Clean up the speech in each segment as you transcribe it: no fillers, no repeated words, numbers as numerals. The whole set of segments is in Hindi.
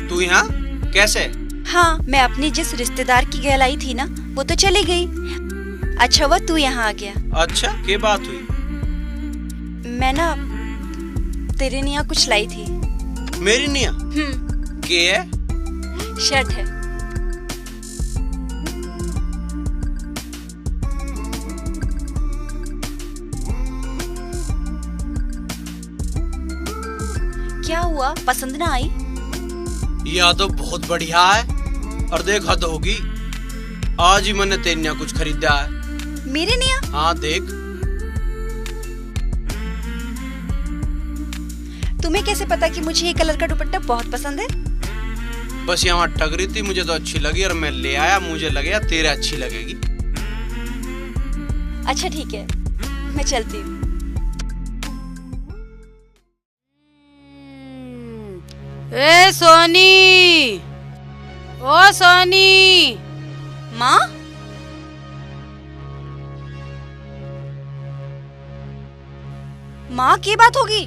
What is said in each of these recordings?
तू यहाँ कैसे? हाँ, मैं अपनी जिस रिश्तेदार की घर आई थी ना, वो तो चली गई। अच्छा हुआ तू यहाँ आ गया। अच्छा, क्या बात हुई? मैं ना तेरे लिए यहाँ कुछ लाई थी। मेरी निया? के है? शर्ट है। क्या हुआ, पसंद ना आई? यह तो बहुत बढ़िया है। और देख हद होगी, आज ही मैंने तेरे लिए कुछ खरीदा है। मेरे लिए? हाँ देख। तुम्हें कैसे पता कि मुझे ये कलर का दुपट्टा बहुत पसंद है? बस यहाँ टग रही थी, मुझे तो अच्छी लगी और मैं ले आया। मुझे लगे तेरे अच्छी लगेगी। अच्छा ठीक है, मैं चलती हूँ। ए सोनी, ओ सोनी। माँ? माँ की बात होगी?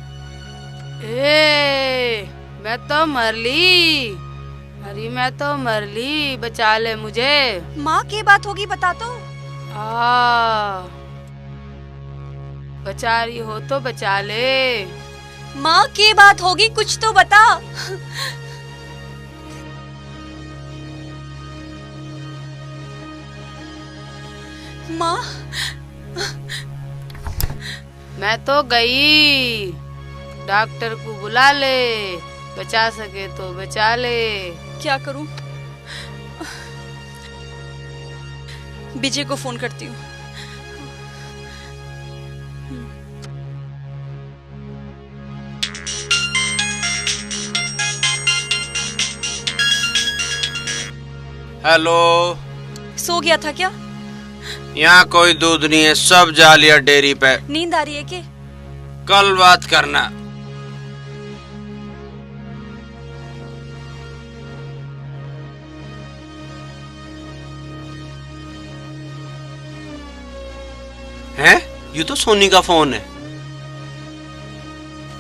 ए मैं तो मरली, अरे मैं तो मरली, बचा ले मुझे। माँ की बात होगी, बता तो। बचा रही हो तो बचा ले। माँ की बात होगी, कुछ तो बता। माँ? मैं तो गई, डॉक्टर को बुला ले, बचा सके तो बचा ले। क्या करूं? विजय को फोन करती हूँ। हेलो। सो गया था क्या? यहाँ कोई दूध नहीं है, सब जालिया डेयरी पे। नींद आ रही है क्या? कल बात करना। हैं? ये तो सोनी का फोन है।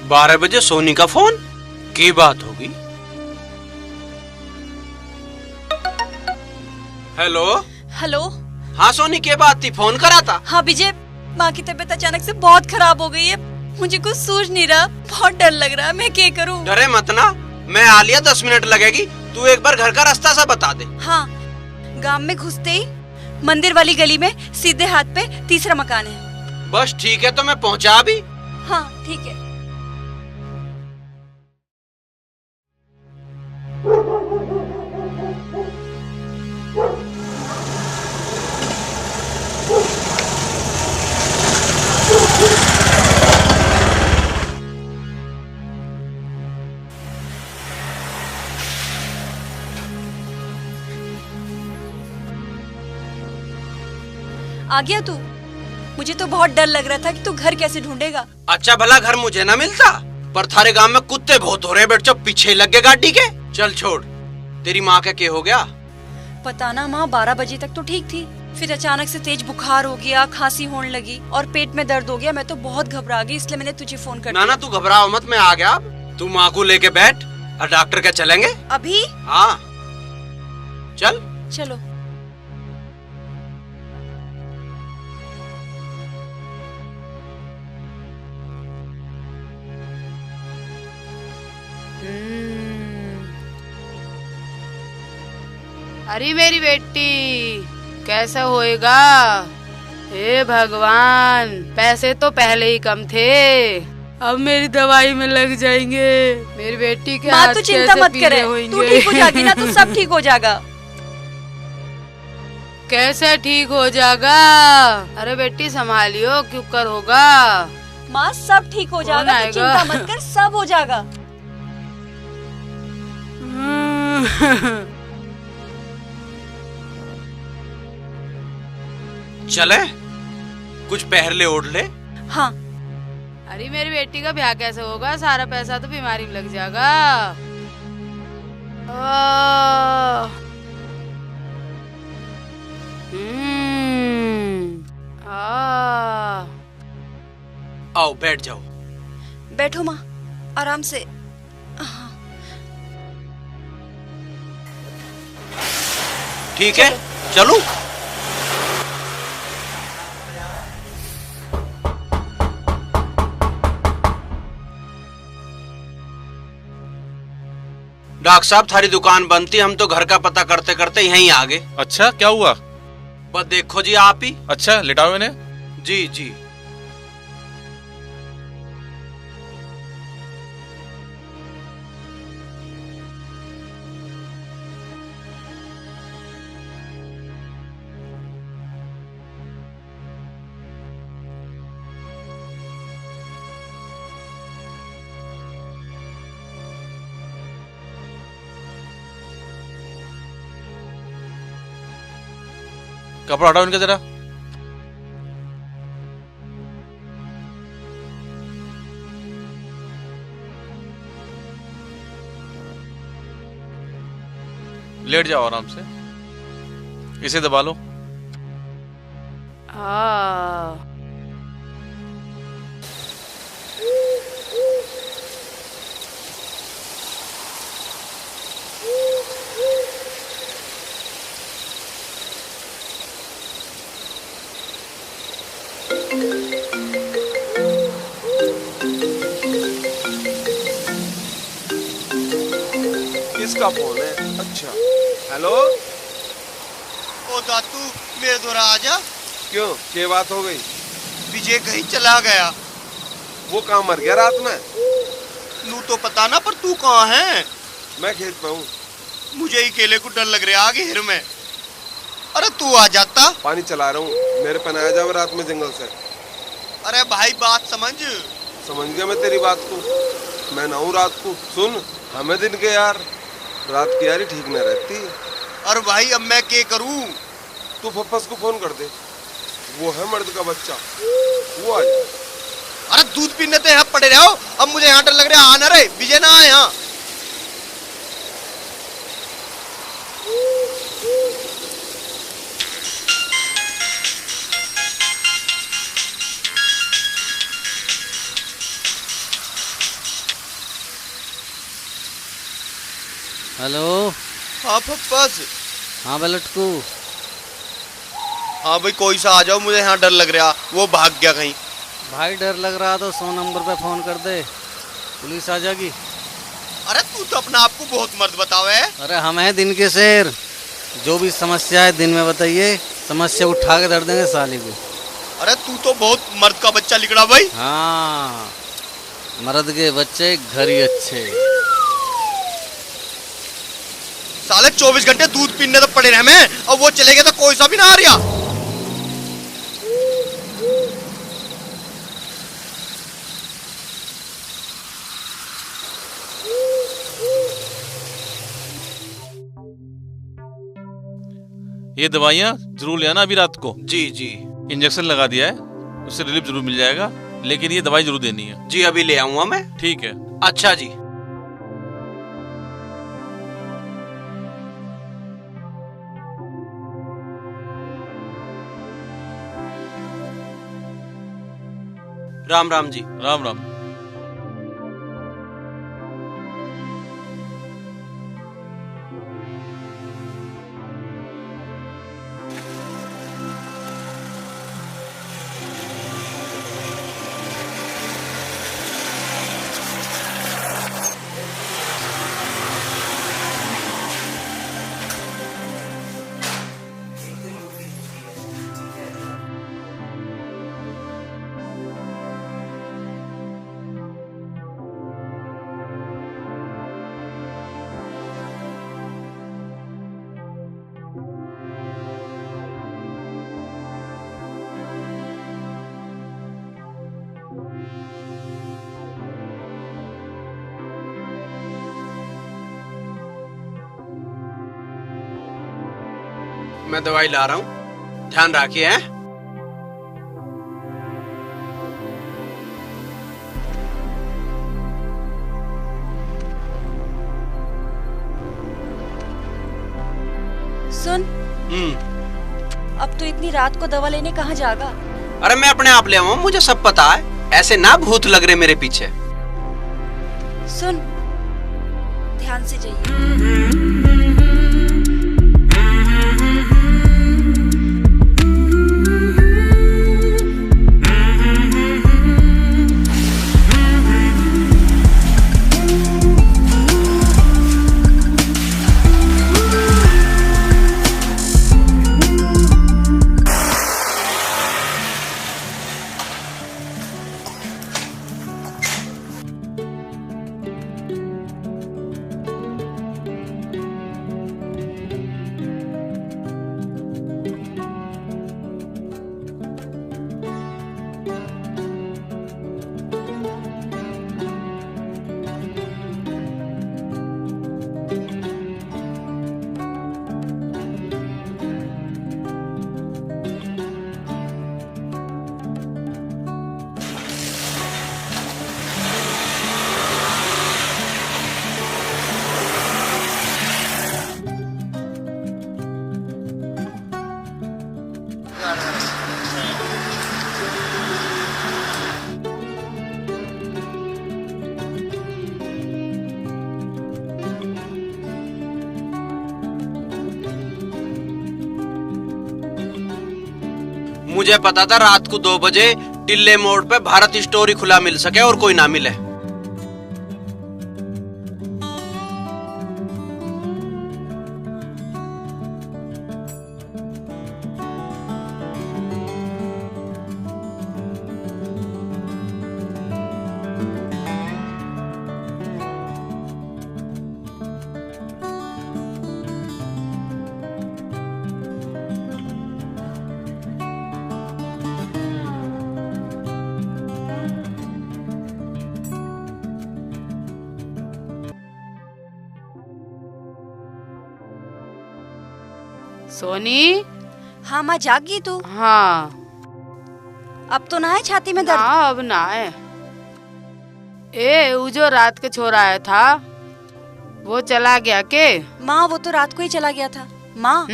12 बजे सोनी का फोन? की बात होगी? हेलो। हेलो। हाँ सोनी, क्या बात थी? फोन करा था? हाँ विजय, माँ की तबीयत अचानक से बहुत खराब हो गई है। मुझे कुछ सूझ नहीं रहा, बहुत डर लग रहा है। मैं क्या करूँ? डरे मत ना, मैं आ लिया। 10 मिनट लगेगी। तू एक बार घर का रास्ता सा बता दे। हाँ, गांव में घुसते ही मंदिर वाली गली में सीधे हाथ पे 3रा मकान है। बस ठीक है, तो मैं पहुँचा भी। हाँ ठीक है। आ गया तू? मुझे तो बहुत डर लग रहा था कि तू घर कैसे ढूंढेगा। अच्छा भला घर मुझे ना मिलता, पर थारे गांव में कुत्ते बहुत हो रहे हैं। बेटा पीछे लग गए गाड़ी के। चल छोड़, तेरी माँ का क्या हो गया? पता ना माँ, 12 बजे तक तो ठीक थी, फिर अचानक से तेज बुखार हो गया, खांसी होने लगी और पेट में दर्द हो गया। मैं तो बहुत घबरा गई, इसलिए मैंने तुझे फोन कर दिया। ना तू घबराओ मत, मैं आ गया। अब तू माँ को लेके बैठ और डॉक्टर के चलेंगे अभी। हाँ चल। चलो। अरे मेरी बेटी, कैसा होएगा? हे भगवान, पैसे तो पहले ही कम थे, अब मेरी दवाई में लग जाएंगे। मेरी बेटी के हाथ तू चिंता मत करे, तू ठीक हो जाएगी ना, तो सब ठीक हो जाएगा। कैसे ठीक हो जाएगा? अरे बेटी संभालियो, क्यों कर होगा। माँ सब ठीक हो जाएगा, तू चिंता मत कर, सब हो जाएगा। चले, कुछ पहले ओढ़ ले। हाँ। अरे मेरी बेटी का ब्याह कैसे होगा? सारा पैसा तो बीमारी में लग जाएगा। आओ बैठ जाओ। बैठो माँ, आराम से। ठीक है, चलूं? डॉक्टर साहब, थारी दुकान बंद थी, हम तो घर का पता करते करते यहीं आ गए। अच्छा, क्या हुआ? बस देखो जी आप ही। अच्छा, लिटाओ इन्हें। जी जी। कपड़ा हटाओ इनका जरा। लेट जाओ आराम से, इसे दबा लो। किसका फोन है? अच्छा, हेलो। ओ दातू, मेरे द्वारा आजा। क्यों, क्या बात हो गई? विजय कहीं चला गया। वो कहाँ मर गया रात में? नू तो पता ना, पर तू कहाँ है? मैं खेत में हूँ। मुझे ही केले को डर लग रहा आगे हिर में। अरे तू आ जाता। पानी चला रहा हूँ, मेरे पे ना आ जाओ रात में जंगल से। अरे भाई बात समझ गया मैं तेरी बात को। मैं ना हूँ रात को। सुन, हमें दिन के यार, रात की यारी ठीक न रहती। अरे भाई अब मैं क्या करूँ? तू पप्पस को फोन कर दे, वो है मर्द का बच्चा, वो आ जाए। अरे दूध पीने तो यहाँ पड़े रहो, अब मुझे यहाँ डर लग रहा है। आना रे, विजय ना आए यहाँ। हेलो। हाँ पप्पस। हाँ बलटकू। हाँ भाई कोई सा आ जाओ, मुझे यहाँ डर लग रहा। वो भाग गया कहीं। भाई डर लग रहा तो 100 नंबर पे फोन कर दे, पुलिस आ जाएगी। अरे तू तो अपना आप को बहुत मर्द बतावे है। अरे हम हैं दिन के शेर, जो भी समस्या है दिन में बताइए, समस्या उठा के धर देंगे साली को। अरे तू तो बहुत मर्द का बच्चा लिखड़ा भाई। हाँ, मर्द के बच्चे घर ही अच्छे। साले 24 घंटे दूध पीने तो पड़े रहे मैं, और वो चले गए तो कोई सा भी ना आ रहा। ये दवाइयाँ जरूर ले आना अभी रात को। जी जी। इंजेक्शन लगा दिया है, उससे रिलीफ जरूर मिल जाएगा, लेकिन ये दवाई जरूर देनी है। जी अभी ले आऊंगा मैं। ठीक है। अच्छा जी। राम राम जी। राम राम। मैं दवाई ला रहा हूँ, ध्यान रखिए हैं। सुन, अब तो इतनी रात को दवा लेने कहाँ जाएगा? अरे मैं अपने आप ले आऊँ, मुझे सब पता है। ऐसे ना भूत लग रहे मेरे पीछे। सुन, ध्यान से जाइए। मुझे पता था रात को 2 बजे टिल्ले मोड़ पे भारत स्टोर ही खुला मिल सके और कोई ना मिले। सोनी। हाँ माँ, जागी तू? हाँ। अब तो ना है छाती में दर्द? हाँ अब ना है। वो जो रात के छोरा आया था वो चला गया के? माँ वो तो रात को ही चला गया था माँ।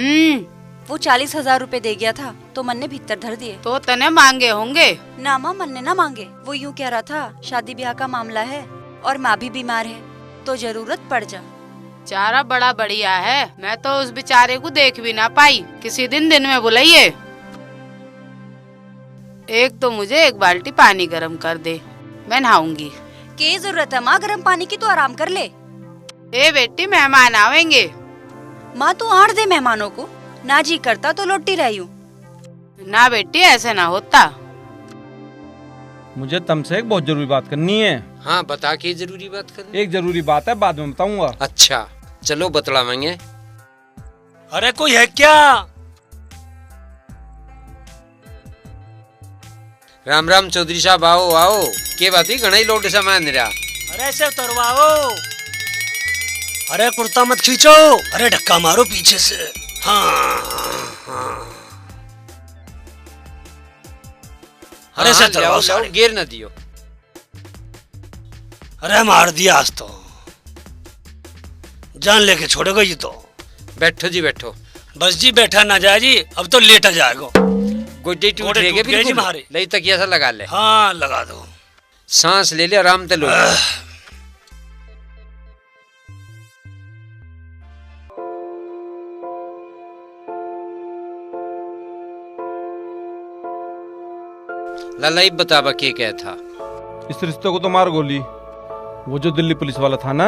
वो 40,000 रुपए दे गया था तो मन ने भीतर धर दिए। तो तने मांगे होंगे? ना माँ, मन ने ना मांगे। वो यूँ कह रहा था शादी ब्याह का मामला है और माँ भी बीमार है तो जरूरत पड़ जा। चारा बड़ा बढ़िया है। मैं तो उस बेचारे को देख भी ना पाई। किसी दिन में बुलाइए। एक तो मुझे 1 बाल्टी पानी गरम कर दे, मैं नहाऊंगी। क्या जरूरत है माँ गर्म पानी की? तो आराम कर ले। बेटी मेहमान आवेंगे। माँ तू आड़ दे मेहमानों को। ना जी करता तो लौटी रही हूँ। ना बेटी ऐसे ना होता। मुझे तुमसे एक बहुत जरूरी बात करनी है। हाँ बता, के जरूरी बात करनी? एक जरूरी बात है, बाद में बताऊंगा। अच्छा चलो बतलावेंगे। अरे कोई है क्या? राम राम चौधरी साहब, आओ आओ। के बात ही घना ही लोड सामान रहा। अरे ऐसे उतरवाओ। अरे कुर्ता मत खींचो। अरे धक्का मारो पीछे से। हाँ अरे हाँ, से लाओ, लाओ, गेर न दियो। अरे मार दिया आज तो। जान लेके छोड़ेगा ये तो। बैठो जी बैठो। बस जी बैठा ना जाए जी, अब तो लेटा जाएगा। गोड्डे टूट गए जी मारे। लई तकिया सा लगा ले। हाँ लगा दो। सांस ले ले, आराम से लो। लाला बतावा के क्या था? इस रिश्ते को तो मार गोली। वो जो दिल्ली पुलिस वाला था ना,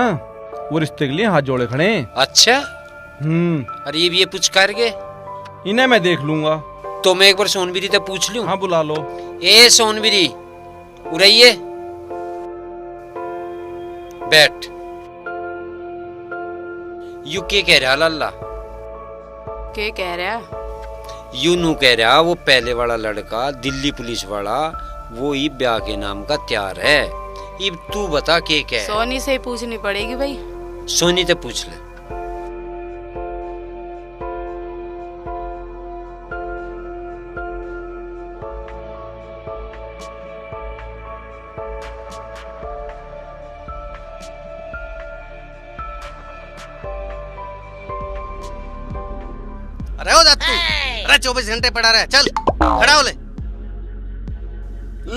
वो रिश्ते के लिए हाथ जोड़े खड़े। अच्छा। अरे ये पूछ कर गए? इन्हें मैं देख लूंगा। तो मैं एक बार सोनबिरी तक पूछ लूं? हाँ बुला लो। ए सोनबिरी उड़ाइए। बैठ। यू के कह रहा लाला? के कह रहा? यू नू कह रहा वो पहले वाला लड़का दिल्ली पुलिस वाला, वो ही ब्याह के नाम का तैयार है। इब तू बता के क्या है? सोनी से पूछनी पड़ेगी भाई। सोनी से पूछ ले। अरे हो जा तू। अरे 24 घंटे पड़ा रहे, चल खड़ा हो ले।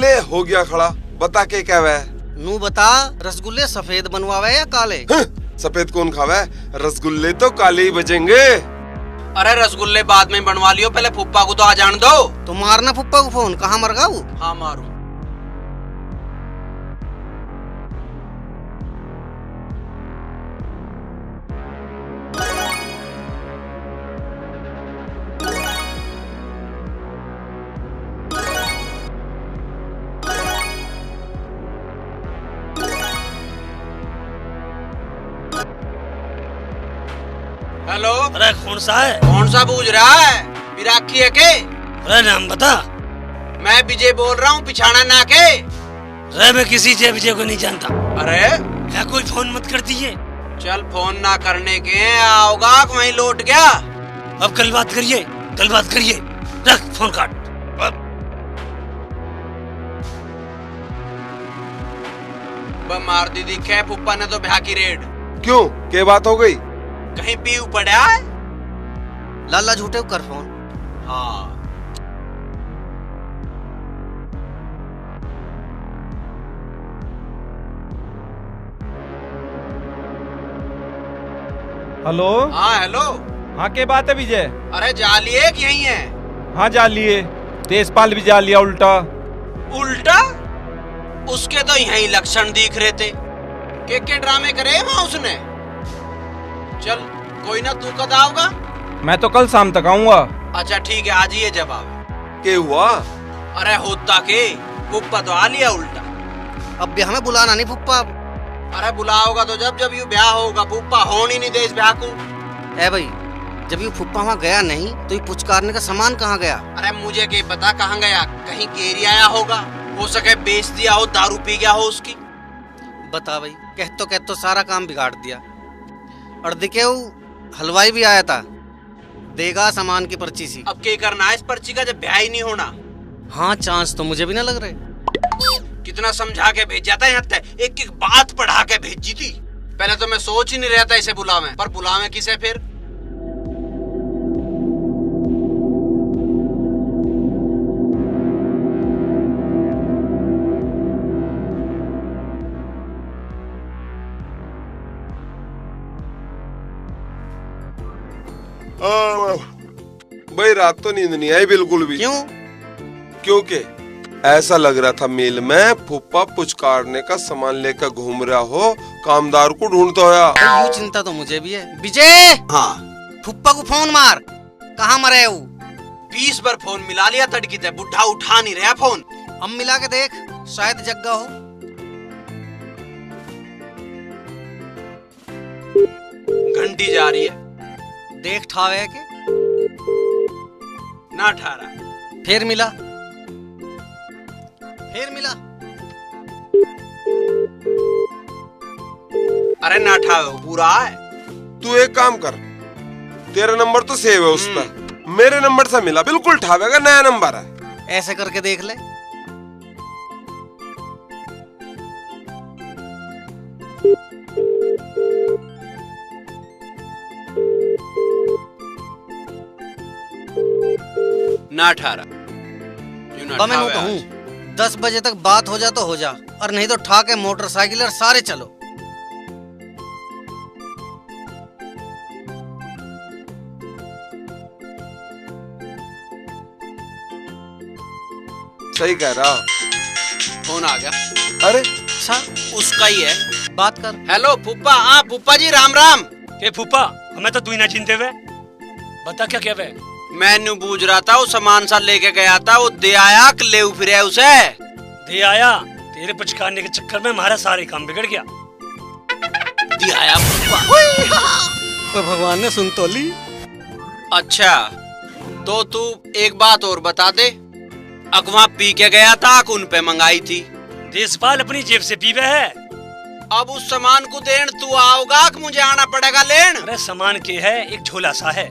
ले हो गया खड़ा। बता के क्या वह? नू बता, रसगुल्ले सफेद बनवावे या काले? सफेद कौन खावे? रसगुल्ले तो काले ही बजेंगे। अरे रसगुल्ले बाद में बनवा लियो, पहले फुप्पा को तो आ जान दो। तो मारना फुप्पा को फोन। कहाँ मर गया वो? हाँ मारू। हेलो। अरे कौन सा है? कौन सा पूछ रहा है? विराखी है के? अरे नाम बता। मैं विजय बोल रहा हूँ, पिछाड़ा ना के। अरे मैं किसी जय विजय को नहीं जानता। अरे क्या कोई फोन मत कर दिए। चल फोन ना करने के आओगा वहीं लौट गया। अब कल बात करिए, कल बात करिए। रख फोन काट। मार दी दिखे पुप्पा ने तो ब्याह की रेड। क्यों, क्या बात हो गई? कहीं पीऊ पड़ा है? लाला झूठे कर फोन। हाँ। हेलो। हाँ हेलो। हाँ क्या बात है विजय? अरे जालिए कि यही है? हाँ जा लिए। तेजपाल भी जा लिया उल्टा। उल्टा? उसके तो यही लक्षण दिख रहे थे। के ड्रामे करे वहां उसने। चल कोई ना, तू कद आओगा? मैं तो कल शाम तक आऊंगा। अच्छा ठीक है, आज ये जवाब। क्या हुआ? अरे होता के पुप्पा तो आ लिया उल्टा। अब भी हमें बुलाना नहीं फुप्पा। अरे बुलाओगा तो जब यू ब्याह होगा, पुप्पा होने ही नहीं दे इस ब्याह को। ए भाई, जब ये फुप्पा वहाँ गया नहीं तो ये पुचकारने का सामान कहाँ गया? अरे मुझे क्या पता कहाँ गया, कहीं गेरी आया होगा, हो सके बेच दिया हो, दारू पी गया हो उसकी। बता भाई, कह तो सारा काम बिगाड़ दिया। और दिखे हलवाई भी आया था, देगा सामान की पर्ची सी। अब क्या करना है इस पर्ची का जब ब्याह ही नहीं होना? हाँ, चांस तो मुझे भी ना लग रहे। कितना समझा के भेजा था, यहाँ तक एक एक बात पढ़ा के भेजी थी। पहले तो मैं सोच ही नहीं रहा था इसे बुलावे, पर बुलावे किसे फिर? भाई रात तो नींद नहीं आई बिल्कुल भी। क्यों? क्योंकि ऐसा लग रहा था मेल में फुप्पा पुचकारने का सामान लेकर घूम रहा हो, कामदार को ढूंढता होया। यू चिंता तो मुझे भी है। विजय, हाँ फुप्पा को फोन मार, कहाँ मरे वो? 20 बार फोन मिला लिया तड़की ते, बुढ़ा उठा नहीं रहा फोन। अब मिला के देख, शायद जग्गा हो। घंटी जा रही है, देख ठावे के ना ठारा। फिर मिला, फिर मिला। अरे ना ठावे, पूरा है। तू एक काम कर, तेरा नंबर तो सेव है उस पर, मेरे नंबर से मिला, बिल्कुल ठावेगा, नया नंबर है। ऐसे करके देख ले। ना ठारा। मैं कहूँ 10 बजे तक बात हो जा तो हो जा, और नहीं तो ठा के मोटरसाइकिल और सारे चलो। सही कह रहा। फोन आ गया। अरे अच्छा, उसका ही है, बात कर। हेलो फूफा। हाँ फूफा जी, राम राम। ए फूफा, हमें तो तू ही ना चिंते हुए, बता क्या क्या वे? मैंने बूझ रहा था, वो सामान सा लेके गया था, वो दे आया कि ले फिर उसे? दे आया। तेरे पुचकारने के चक्कर में हमारा सारे काम बिगड़ गया। दे आया फूफा। तो भगवान ने सुन तो ली। अच्छा तो तू एक बात और बता दे, अगवा पी के गया था कि उन पे मंगाई थी? देशपाल अपनी जेब से पीवे है। अब उस सामान को देन तू आओगा कि मुझे आना पड़ेगा लेन? अरे सामान के है, एक झोला सा है।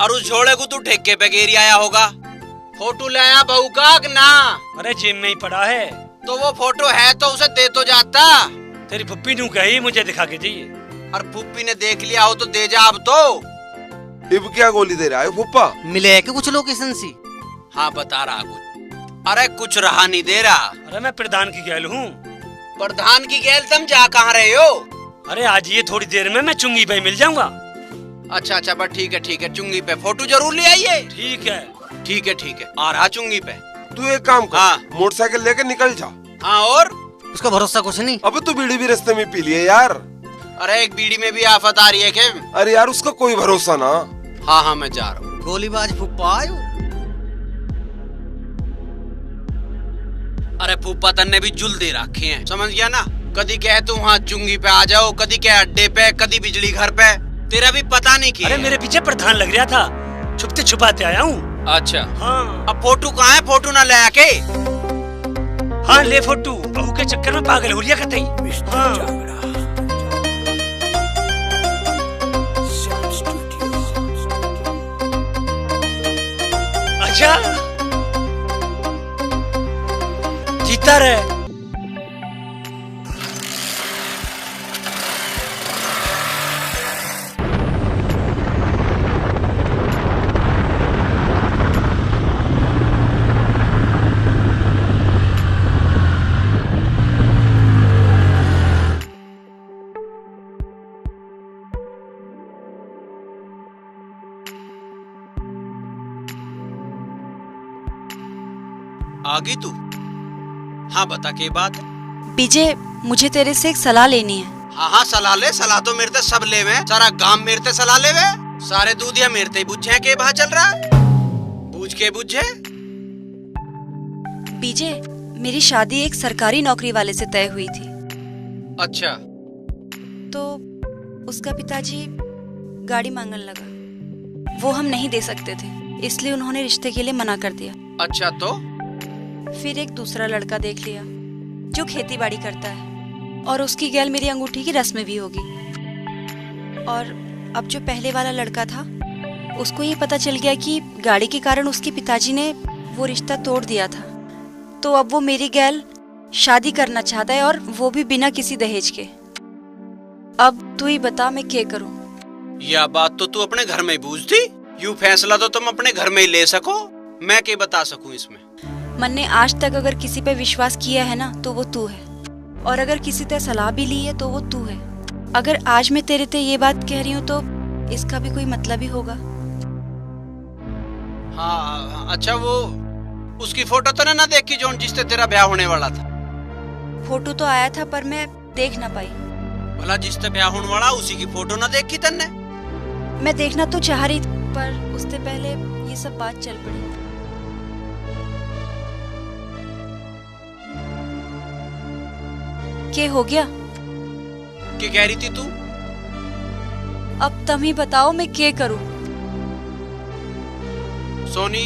और उस झोले को तू ठेके पे गेरी आया होगा। फोटो ले आया बहू का कि ना? अरे जेब में ही पड़ा है। तो वो फोटो है तो उसे दे तो जाता। तेरी पुप्पी नू कही मुझे दिखा के दिए। और पुप्पी ने देख लिया हो तो दे जा अब तो। अब क्या गोली दे रहा है फुप्पा? मिले है कि कुछ लोकेशन सी? हाँ बता रहा कुछ। अरे कुछ रहा नहीं दे रहा। अरे मैं प्रधान की गैल हूँ। प्रधान की गैल तुम जा कहाँ रहे हो? अरे आज ये थोड़ी देर में मैं चुंगी पे मिल जाऊंगा। अच्छा अच्छा बस ठीक है, चुंगी पे फोटो जरूर ले आइए। ठीक है ठीक है, आ रहा चुंगी पे। तू एक काम कर, हाँ। मोटरसाइकिल लेकर निकल जा। हाँ और? उसका भरोसा कुछ नहीं। अब तू बीड़ी भी रास्ते में पी लिए यार। अरे एक बीड़ी में भी आफत आ रही है क्या? अरे यार उसका कोई भरोसा ना। हाँ मैं जा रहा हूँ। गोलीबाज फुप्पा आयो। अरे फूफा तन्ने भी जुल दे रखे हैं, समझ गया ना? कदी कह तू वहाँ चुंगी पे आ जाओ, कदी कह अड्डे पे, कदी बिजली घर पे, तेरा भी पता नहीं किया। अरे मेरे पीछे प्रधान लग रहा था, छुपते छुपाते आया हूँ। अच्छा हाँ। अब फोटो कहाँ है? फोटो ना ले आके। हाँ ले फोटो, बहू के चक्कर में पागल हो लिया कतई। हाँ। अच्छा जीता रहे। आ गई तू? हाँ बता के बात है। विजय, मुझे तेरे से एक सलाह लेनी है। हाँ हाँ सलाह ले, सलाह तो मेरे ते सब ले वे, सारा गांव मेरे ते सलाह ले वे, सारे दूधिया मेरे ते बुझे के बाहर चल रहा है, बूझ के बुझे। विजय, मेरी शादी एक सरकारी नौकरी वाले से तय हुई थी। अच्छा। तो उसका पिताजी गाड़ी मांगने लगा, वो हम नहीं दे सकते थे, इसलिए उन्होंने रिश्ते के लिए मना कर दिया। अच्छा तो? फिर एक दूसरा लड़का देख लिया जो खेती बाड़ी करता है, और उसकी गैल मेरी अंगूठी की रस्म भी होगी। और अब जो पहले वाला लड़का था, उसको ये पता चल गया कि गाड़ी के कारण उसके पिताजी ने वो रिश्ता तोड़ दिया था, तो अब वो मेरी गैल शादी करना चाहता है, और वो भी बिना किसी दहेज के। अब तू ही बता मैं क्या करूं? यह बात तो तू अपने घर में ही बूझ थी, यूं फैसला तो तुम अपने घर में ही ले सको, मैं क्या बता सकूं इसमें। मन ने आज तक अगर किसी पे विश्वास किया है ना, तो वो तू है, और अगर किसी से सलाह भी ली है तो वो तू है। अगर आज मैं तेरे ते ये बात कह रही हूँ तो इसका भी कोई मतलब ही होगा। हाँ अच्छा, वो उसकी फोटो तो ना देखी जो जिससे तेरा ब्याह होने वाला था? फोटो तो आया था पर मैं देख ना पाई। भला जिससे ब्याह होने वाला उसी की फोटो ना देखी तन्ने? मैं देखना तो चाह रही थी, पर उससे पहले ये सब बात चल पड़ी। क्या हो गया? क्या कह रही थी तू? अब तुम ही बताओ मैं क्या करूं? सोनी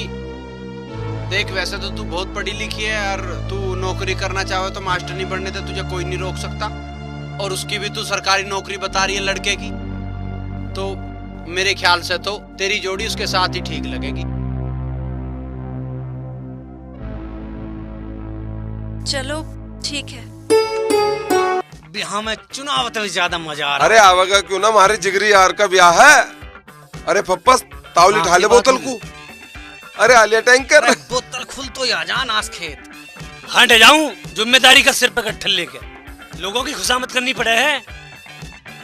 देख, वैसे तो तू बहुत पढ़ी लिखी है, और तू नौकरी करना चाहे तो मास्टर नहीं बनने से तुझे कोई नहीं रोक सकता, और उसकी भी तू सरकारी नौकरी बता रही है लड़के की, तो मेरे ख्याल से तो तेरी जोड़ी उसके साथ ही ठीक लगेगी। चलो ठीक है। ब्याह में चुनाव तो ज्यादा मजा आ रहा। अरे आवेगा क्यों ना, हमारे जिगरी यार का ब्याह है। अरे पप्पा तावली ढाले बोतल को। अरे आलिया टैंकर, बोतल खुल तो या जा नास खेत। हट जाऊं, जिम्मेदारी का सिर पे गट्ठल लेके लोगों की खुशामद करनी पड़े है।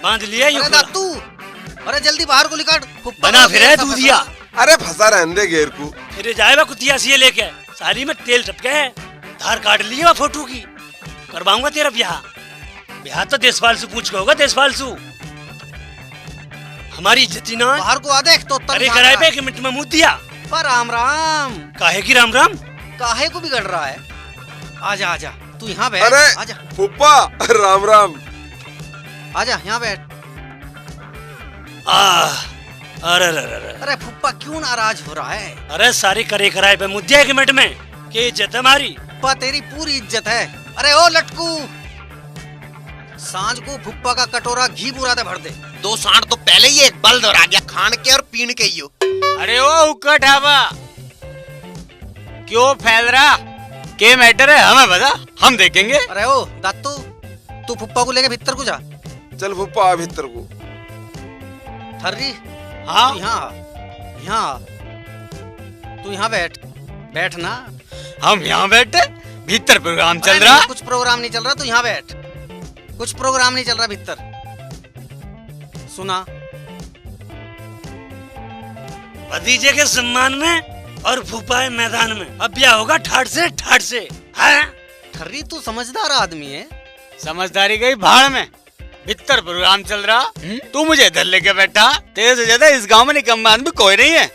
बांध लिया यूं दातू, अरे जल्दी बाहर को निकाल, बना फिर है दूधिया। अरे फंसा रहने दे घेर को। फिर जाएगा कुतिया सी लेके, सारी में तेल टपके है, धार काट लिया फोटो की। करवाऊंगा तेरा ब्याह। ब्याह तो देशपाल से पूछ के होगा, देशपाल से। हमारी इज्जत ना बाहर को आ देख तो। अरे कराए पे एक मिनट में मुँह दिया। पर राम राम। काहे की राम राम? काहे को बिगड़ रहा है? आजा आजा, तू यहाँ बैठ। अरे आजा फूफा, राम राम। आजा यहाँ बैठ। अरे अरे फुप्पा क्यों नाराज हो रहा है? अरे सारी करे कराए पे मुद्दे एक मिनट में क्या इज्जत है हमारी? फुप्पा तेरी पूरी इज्जत है। अरे ओ लटकू, सांझ को फुप्पा का कटोरा घी बुरादा भर दे। 2 सांड तो पहले ही एक बल दोहरा गया, खान के और पीन के ही हो। अरे ओ हुक्का ढाबा क्यों फैल रहा? क्या मैटर है हमें बता, हम देखेंगे। अरे ओ दातू, तू फुप्पा को लेके भीतर को जा। चल फुप्पा आ भीतर को। थर्री, हाँ यहाँ तू यहाँ बैठ ना। हम यहाँ बैठे, भीतर प्रोग्राम चल अरे रहा। नहीं, कुछ प्रोग्राम नहीं चल रहा, तू यहाँ बैठ। कुछ प्रोग्राम नहीं चल रहा भीतर। सुना, भतीजे के सम्मान में और फूफा है मैदान में। अब ब्याह होगा ठाट से हाँ? ठर्री तू समझदार आदमी है। समझदारी गई भाड़ में, भीतर प्रोग्राम चल रहा, तू मुझे इधर लेके बैठा। तेरे से ज्यादा इस गांव में निकम्मा आदमी कोई नहीं है।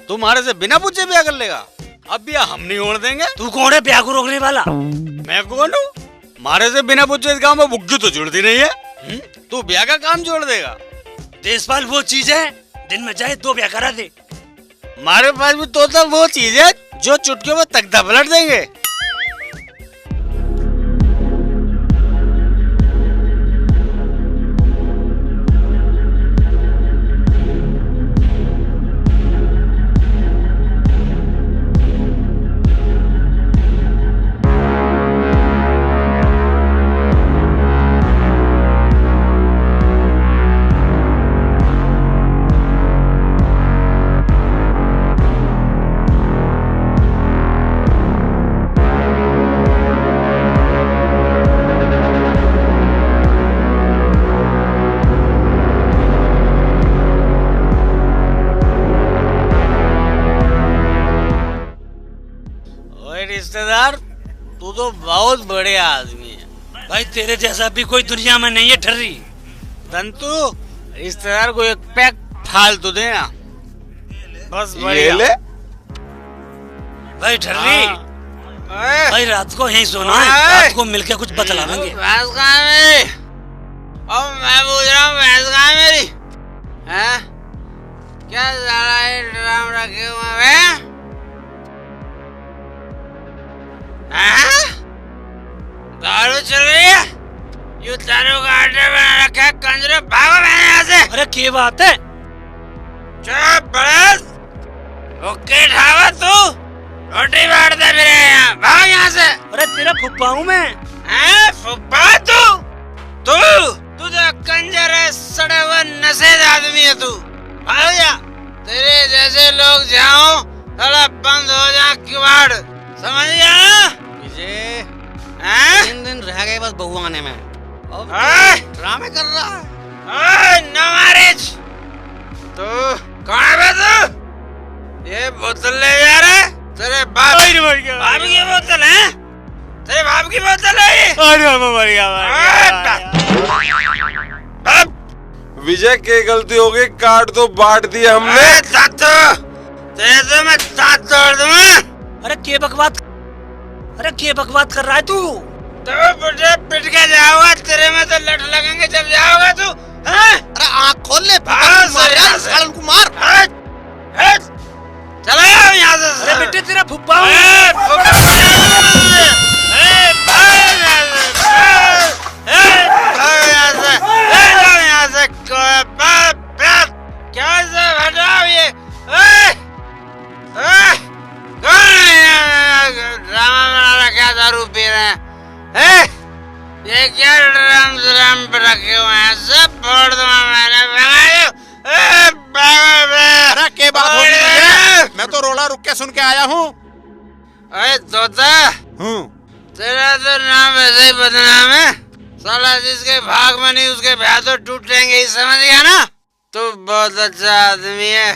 तुम्हारे से बिना पूछे ब्याह कर लेगा। अब ब्याह हम नहीं होने देंगे। तू कौन है ब्याह को रोकने वाला? मैं कौन हूँ? मारे से बिना पूछे इस गांव में बुग्गी तो जुड़ती नहीं है। तू ब्याह का काम जोड़ देगा? देशपाल वो चीज है, दिन में चाहे 2 ब्याह करा दे। हमारे पास भी तोता वो चीज है जो चुटकियों में तख्ता पलट देंगे। तो बहुत बढ़िया आदमी है। भाई तेरे जैसा भी कोई दुनिया में नहीं है ठर्री। दंतु इस तरह को एक पैक फालतू देना बस ये बढ़िया। ले। भाई ठर्री ओए, भाई रात को यहीं सोना है, ओए। रात को मिलके कुछ बतलावेंगे। भैंस कहाँ है मेरी? और मैं पूछ रहा हूँ भैंस कहाँ है मेरी? हैं? क्या साला ये ड्राम रखे हुए हैं? हैं? दारू चल रही है? यू दारू का अड्डा बना रखा है कंजरे, भागो मैंने यहाँ से। अरे क्या बात है? चुप बड़स, ओके ठावा तू, रोटी बांटते फिरे यहाँ, भाग यहाँ से। अरे तेरा फुप्पा हूँ मैं। हैं फुप्पा तू तू तो कंजर है, सड़े हुए नशेद आदमी है तू। भाग जा, तेरे जैसे लोग जाओ साला बंद हो जा किवाड़, समझ गया ना? विजय 3 दिन रह गए बस बहू आने में और ड्रामे कर रहा है। No marriage. तू कौन है तू? ये बोतल ले जा रहा है? तेरे बाप की बोतल है? तेरे बाप की बोतल है ये? विजय की गलती हो गई, काट दो, बांट दिया हमने। तेरे तो मैं दांत तोड़ दूंगा। अरे क्या बकवास कर रहा है तू? तो बुढ़े पिट के जाओगा, तेरे में तो लठ लगेंगे जब जाओगा तू। अरे आँख खोल ले, सालन को मार। चलो यहाँ से। अरे बेटे तेरा फुप्पा हूँ। क्या से हटाओ ये? ड्रामा बना रखा, दारू पी रहे हैं। ये क्या ड्राम पे रखे हुए हैं? सब फोड़ दूंगा मैंने। अरे क्या बात हो रही है? मैं तो रोला रुक के सुन के आया हूँ। अरे तोता, तेरा तो नाम वैसे ही बदनाम है साला, जिसके भाग में नहीं उसके ब्याह तो टूटेंगे ही, समझ गया ना? तू बहुत अच्छा आदमी है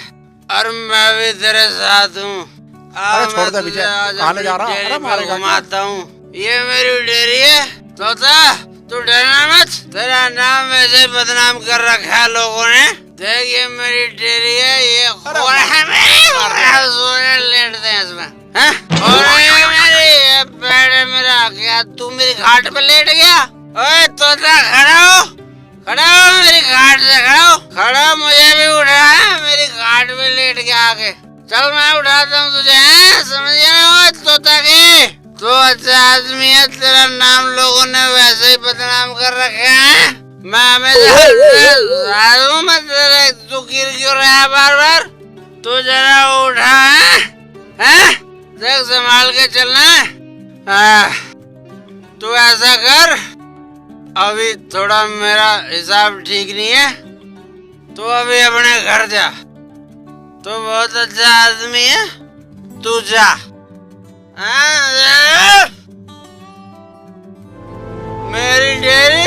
और मैं भी तेरे साथ हूँ। अरे छोड़ दे विजय, कहाँ ले जा रहा है? अरे मारेगा क्या? घुमाता हूँ, ये मेरी डेयरी है। तोता तू डरना मत, तेरा नाम वैसे ही बदनाम कर रखा है लोगों ने। देख ये मेरी डेयरी है, ये खोल है मेरी, सोने लेटते हैं इसमें। और ये मेरी बेड है मेरा, क्या तू मेरी घाट पे लेट गया? ओए तोता खड़ा हो मेरी घाट से, खड़ा मुझे भी उठा है, मेरी घाट पे लेट गया आके। चल मैं उठाता हूँ तुझे, समझ गया ना तोता के? तू अच्छा आदमी है, तेरा नाम लोगों ने वैसे ही बदनाम कर रखे हैं। मैं हमेशा मैं तेरे, तू गिर क्यों रहा है बार बार? तू जरा उठा है? देख संभाल के चलना है। तू ऐसा कर, अभी थोड़ा मेरा हिसाब ठीक नहीं है, तू अभी अपने घर जा। तू बहुत अच्छा आदमी है, तू जा। मेरी डेयरी